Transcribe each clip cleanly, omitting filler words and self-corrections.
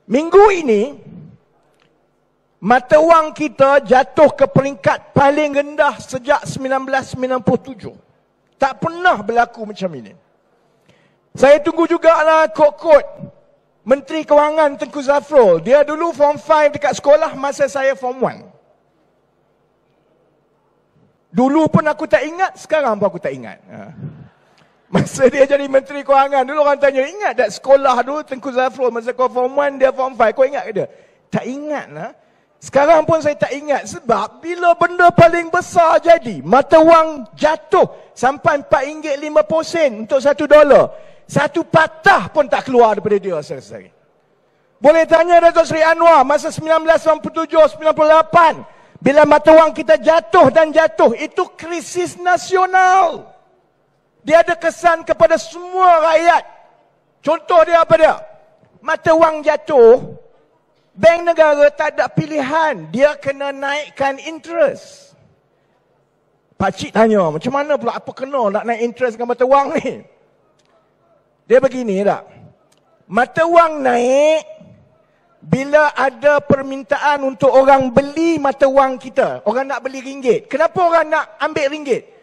Minggu ini, mata wang kita jatuh ke peringkat paling rendah sejak 1997. Tak pernah berlaku macam ini. Saya tunggu jugalah kod-kod Menteri Kewangan Tengku Zafrul. Dia dulu Form 5 dekat sekolah masa saya Form 1. Dulu pun aku tak ingat, sekarang pun aku tak ingat. Masa dia jadi Menteri Kewangan, dulu orang tanya, ingat tak sekolah dulu Tengku Zafrul masa kau Form 1, dia Form 5. Kau ingat ke dia? Tak ingat lah. Sekarang pun saya tak ingat sebab bila benda paling besar jadi, mata wang jatuh sampai RM4.05 untuk $1. Satu patah pun tak keluar daripada dia sehari-hari. Boleh tanya Datuk Seri Anwar masa 1997-98 bila mata wang kita jatuh dan jatuh, itu krisis nasional. Dia ada kesan kepada semua rakyat. Contoh dia apa dia? Mata wang jatuh, bank negara tak ada pilihan. Dia kena naikkan interest. Pakcik tanya, macam mana pula apa kena nak naik interest dengan mata wang ni? Dia begini tak? Mata wang naik bila ada permintaan untuk orang beli mata wang kita. Orang nak beli ringgit. Kenapa orang nak ambil ringgit?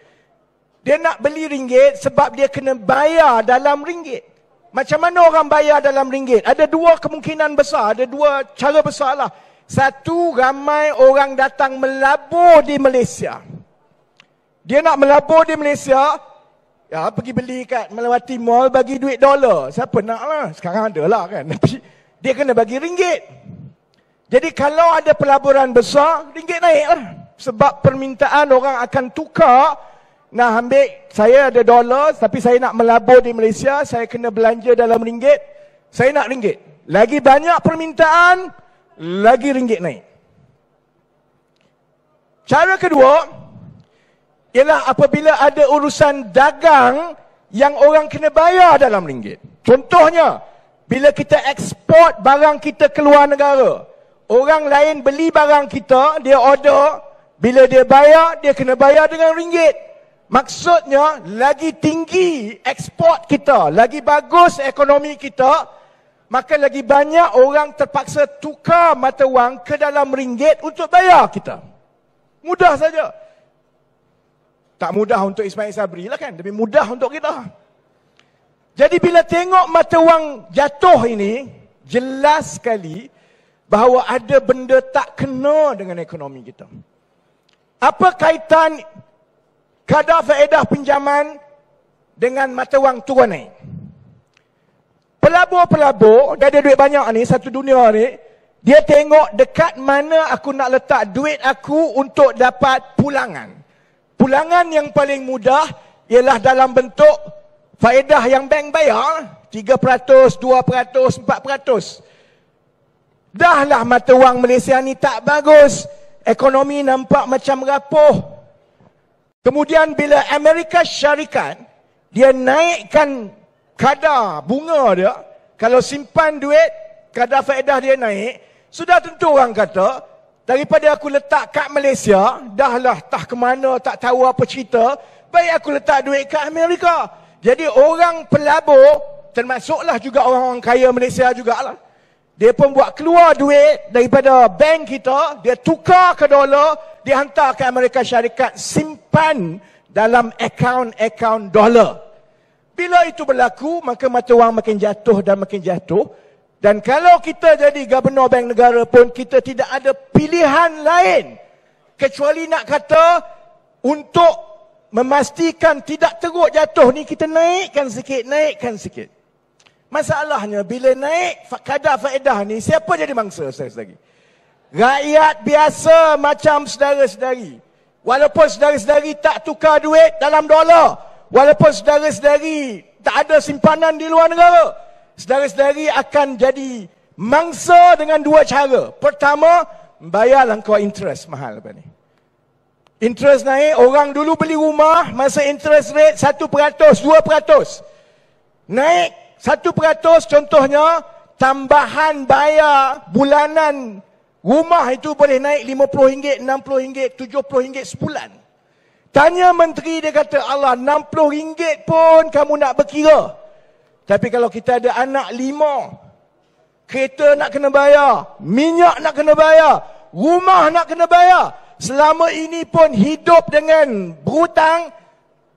Dia nak beli ringgit sebab dia kena bayar dalam ringgit. Macam mana orang bayar dalam ringgit? Ada dua kemungkinan besar, ada dua cara besar lah. Satu, ramai orang datang melabur di Malaysia. Dia nak melabur di Malaysia, ya pergi beli kat melewati mall, bagi duit dolar. Siapa nak lah, sekarang ada lah kan. Tapi dia kena bagi ringgit. Jadi kalau ada pelaburan besar, ringgit naik lah. Sebab permintaan orang akan tukar. Nah, ambil, saya ada dolar, tapi saya nak melabur di Malaysia, saya kena belanja dalam ringgit, saya nak ringgit. Lagi banyak permintaan, lagi ringgit naik. Cara kedua, ialah apabila ada urusan dagang yang orang kena bayar dalam ringgit. Contohnya, bila kita ekspor barang kita keluar negara, orang lain beli barang kita, dia order, bila dia bayar, dia kena bayar dengan ringgit. Maksudnya, lagi tinggi ekspor kita, lagi bagus ekonomi kita, maka lagi banyak orang terpaksa tukar mata wang ke dalam ringgit untuk bayar kita. Mudah saja. Tak mudah untuk Ismail Sabri lah kan, tapi mudah untuk kita. Jadi bila tengok mata wang jatuh ini, jelas sekali bahawa ada benda tak kena dengan ekonomi kita. Apa kaitan kadar faedah pinjaman dengan mata wang turun naik? Pelabur-pelabur, dia ada duit banyak ni, satu dunia ni, dia tengok dekat mana aku nak letak duit aku untuk dapat pulangan. Pulangan yang paling mudah ialah dalam bentuk faedah yang bank bayar, 3%, 2%, 4%. Dahlah mata wang Malaysia ni tak bagus, ekonomi nampak macam rapuh. Kemudian bila Amerika Syarikat, dia naikkan kadar bunga dia, kalau simpan duit, kadar faedah dia naik, sudah tentu orang kata, daripada aku letak kat Malaysia, dahlah tak ke mana, tak tahu apa cerita, baik aku letak duit kat Amerika. Jadi orang pelabur, termasuklah juga orang-orang kaya Malaysia jugalah, dia pun buat keluar duit daripada bank kita, dia tukar ke dolar, dia hantar ke Amerika Syarikat, simpan dalam akaun-akaun dolar. Bila itu berlaku, maka mata wang makin jatuh dan makin jatuh. Dan kalau kita jadi Gubernur Bank Negara pun, kita tidak ada pilihan lain kecuali nak kata, untuk memastikan tidak teruk jatuh ni, kita naikkan sikit. Masalahnya, bila naik kadar faedah ni, siapa jadi mangsa sekali lagi? Rakyat biasa macam saudara-saudari. Walaupun saudara-saudari tak tukar duit dalam dolar, walaupun saudara-saudari tak ada simpanan di luar negara, saudara-saudari akan jadi mangsa dengan dua cara. Pertama, bayarlah kau interest mahal lepas ni. Interest naik, orang dulu beli rumah, masa interest rate 1%, 2%. Naik 1%, contohnya, tambahan bayar bulanan rumah itu boleh naik RM50, RM60, RM70 sebulan. Tanya menteri, dia kata, Allah, RM60 pun kamu nak berkira. Tapi kalau kita ada anak 5, kereta nak kena bayar, minyak nak kena bayar, rumah nak kena bayar. Selama ini pun hidup dengan berhutang,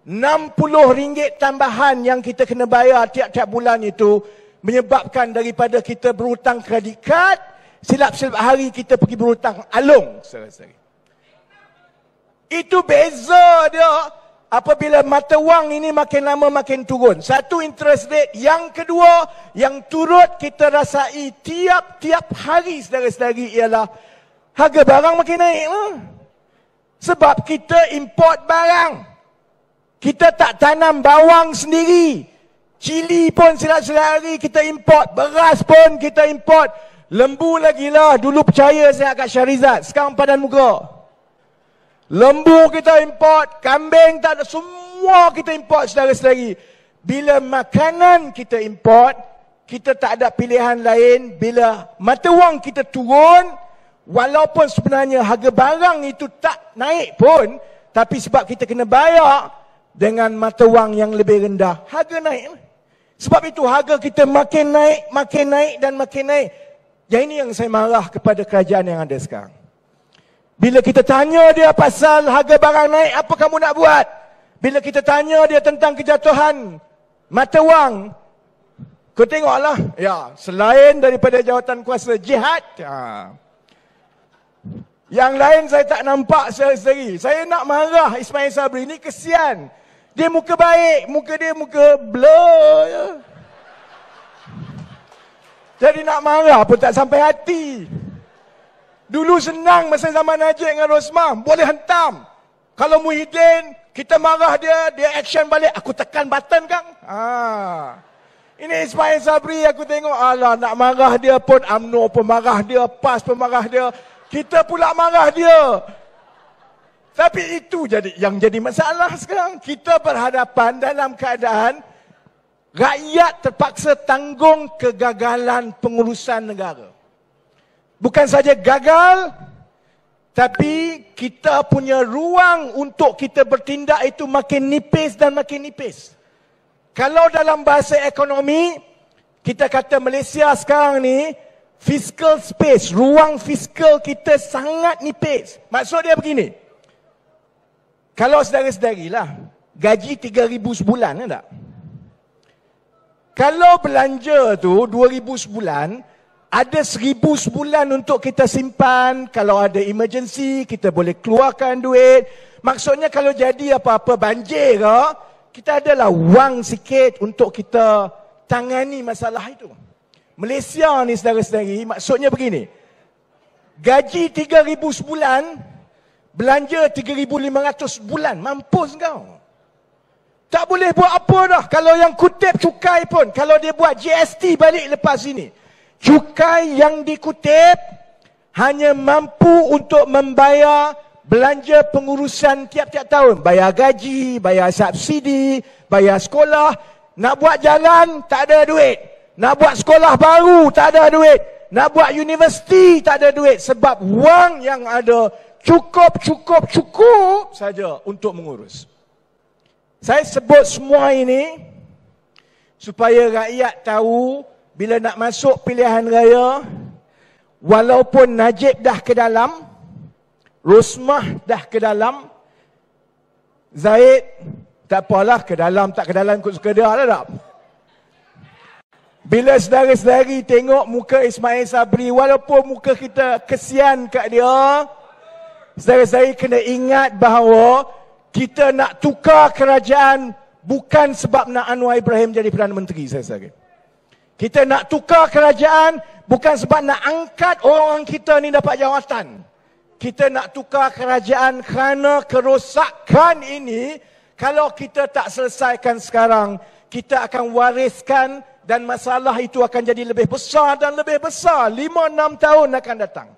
RM60 tambahan yang kita kena bayar tiap-tiap bulan itu menyebabkan daripada kita berhutang kredit kad, silap-silap hari kita pergi berhutang alung. Itu beza dia apabila mata wang ini makin lama makin turun. Satu, interest rate. Yang kedua, yang turut kita rasai tiap-tiap hari saudara-saudari ialah harga barang makin naik. Sebab kita import barang. Kita tak tanam bawang sendiri. Cili pun silap-silap hari kita import. Beras pun kita import. Lembu lagi lah. Dulu percaya saya kat Syarizat. Sekarang padan muka. Lembu kita import. Kambing tak ada. Semua kita import saudara-saudari. Bila makanan kita import, kita tak ada pilihan lain. Bila mata wang kita turun, walaupun sebenarnya harga barang itu tak naik pun, tapi sebab kita kena bayar dengan mata wang yang lebih rendah, harga naik. Sebab itu harga kita makin naik dan makin naik. Yang ini yang saya marah kepada kerajaan yang ada sekarang. Bila kita tanya dia pasal harga barang naik, apa kamu nak buat? Bila kita tanya dia tentang kejatuhan mata wang, kau tengoklah, ya, selain daripada jawatan kuasa jihad, yang lain saya tak nampak sendiri. Saya nak marah Ismail Sabri ni, kesian. Dia muka baik, muka dia muka blur je. Jadi nak marah pun tak sampai hati. Dulu senang masa zaman Najib dengan Rosmah, boleh hentam. Kalau Muhyiddin, kita marah dia, dia action balik, aku tekan button kan. Ini Ismail Sabri, aku tengok, alah nak marah dia pun, UMNO pun marah dia, PAS pun marah dia. Kita pula marah dia. Tapi itu yang jadi masalah sekarang. Kita berhadapan dalam keadaan rakyat terpaksa tanggung kegagalan pengurusan negara. Bukan saja gagal, tapi kita punya ruang untuk kita bertindak itu makin nipis dan makin nipis. Kalau dalam bahasa ekonomi, kita kata Malaysia sekarang ni, fiscal space, ruang fiskal kita sangat nipis. Maksud dia begini, kalau saudara-saudari lah, gaji 3,000 sebulan, tak? Kalau belanja tu 2,000 sebulan, ada 1,000 sebulan untuk kita simpan. Kalau ada emergency, kita boleh keluarkan duit. Maksudnya kalau jadi apa-apa banjir ke, kita adalah wang sikit untuk kita tangani masalah itu. Malaysia ni saudara-saudari, maksudnya begini, gaji 3,000 sebulan, belanja 3,500 bulan, mampus kau. Tak boleh buat apa dah. Kalau yang kutip cukai pun, kalau dia buat GST balik lepas ini, cukai yang dikutip hanya mampu untuk membayar belanja pengurusan tiap-tiap tahun. Bayar gaji, bayar subsidi, bayar sekolah. Nak buat jalan, tak ada duit. Nak buat sekolah baru, tak ada duit. Nak buat universiti, tak ada duit. Sebab wang yang ada cukup saja untuk mengurus. Saya sebut semua ini supaya rakyat tahu bila nak masuk pilihan raya, walaupun Najib dah ke dalam, Rosmah dah ke dalam, Zaid tak apalah, ke dalam tak ke dalam ikut suka dia lah tak. Bila saudara-saudari tengok muka Ismail Sabri, walaupun muka kita kesian kat dia, saudara-saudari kena ingat bahawa kita nak tukar kerajaan bukan sebab nak Anwar Ibrahim jadi Perdana Menteri, saudara-saudari. Kita nak tukar kerajaan bukan sebab nak angkat orang kita ni dapat jawatan. Kita nak tukar kerajaan kerana kerosakan ini, kalau kita tak selesaikan sekarang, kita akan wariskan dan masalah itu akan jadi lebih besar dan lebih besar 5-6 tahun akan datang.